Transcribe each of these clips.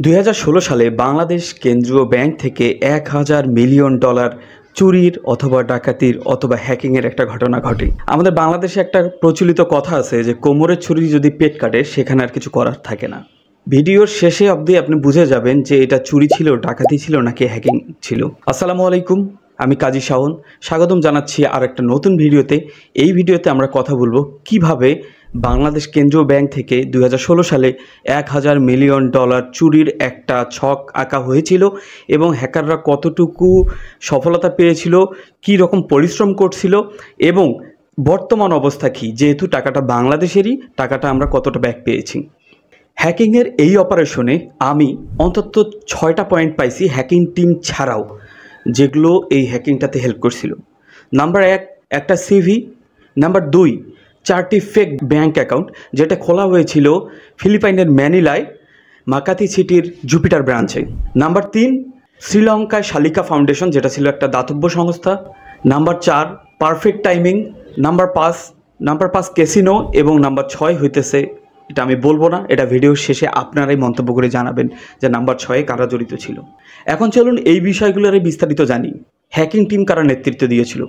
2016 সালে বাংলাদেশ কেন্দ্রীয় ব্যাংক থেকে 1000 মিলিয়ন ডলার চুরির অথবা ডাকাতির অথবা হ্যাকিংয়ের একটা ঘটনা ঘটে। আমাদের বাংলাদেশে একটা প্রচলিত কথা আছে যে কোমরের ছুরি যদি পেট কাটে সেখানে আর কিছু করার থাকে না। ভিডিওর শেষে অবধি আপনি বুঝে যাবেন যে এটা চুরি ছিল, ডাকাতি ছিল নাকি হ্যাকিং ছিল। আসসালামু আলাইকুম, আমি কাজী শাওন, স্বাগতম জানাচ্ছি আর একটা নতুন ভিডিওতে। এই ভিডিওতে আমরা কথা বলবো কিভাবে বাংলাদেশ কেন্দ্রীয় ব্যাংক থেকে 2016 সালে 1000 মিলিয়ন ডলার চুরির একটা ছক আঁকা হয়েছিল এবং হ্যাকাররা কতটুকু সফলতা পেয়েছিল, কী রকম পরিশ্রম করছিল এবং বর্তমান অবস্থা কী, যেহেতু টাকাটা বাংলাদেশেরই, টাকাটা আমরা কতটা ব্যাক পেয়েছি। হ্যাকিংয়ের এই অপারেশনে আমি অন্তত 6টা পয়েন্ট পাইছি হ্যাকিং টিম ছাড়াও, যেগুলো এই হ্যাকিংটাতে হেল্প করছিল। নাম্বার 1, একটা সিভি। নাম্বার 2, 4টি ফেক ব্যাঙ্ক অ্যাকাউন্ট, যেটা খোলা হয়েছিল ফিলিপাইনের ম্যানিলায় মাকাতি সিটির জুপিটার ব্রাঞ্চে। নাম্বার 3, শ্রীলঙ্কায় শালিকা ফাউন্ডেশন, যেটা ছিল একটা দাতব্য সংস্থা। Number 4, perfect timing. Number 5 casino. এবং নাম্বার 6 হইতেছে, এটা আমি বলবো না, এটা ভিডিওর শেষে আপনারাই মন্তব্য করে জানাবেন যে নাম্বার 6-এ কারা জড়িত ছিল। এখন চলুন এই বিষয়গুলোর বিস্তারিত জানি। হ্যাকিং টিম কারা নেতৃত্ব দিয়েছিল।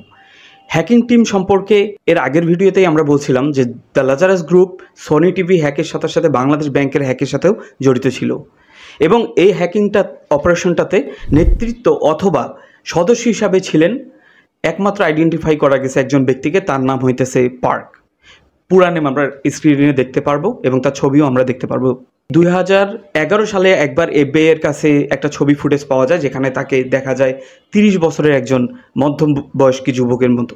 হ্যাকিং টিম সম্পর্কে এর আগের ভিডিওতেই আমরা বলছিলাম যে the Lazarus group Sony TV হ্যাকের সাথে সাথে বাংলাদেশ ব্যাংকের হ্যাকের সাথেও জড়িত ছিল এবং এই হ্যাকিংটা অপারেশনটাতে নেতৃত্ব অথবা সদস্য হিসাবে ছিলেন, একমাত্র আইডেন্টিফাই করা গেছে একজন ব্যক্তিকে, তার নাম হইতেছে পার্ক। পুরা নাম আমরা স্ক্রিনে দেখতে পারবো এবং তার ছবিও আমরা দেখতে পারবো। 2011 সালে একবার এফবিআই এর কাছে একটা ছবি ফুটেজ পাওয়া যায়, যেখানে তাকে দেখা যায় 30 বছরের একজন মধ্যম বয়স্ক যুবকের মতো।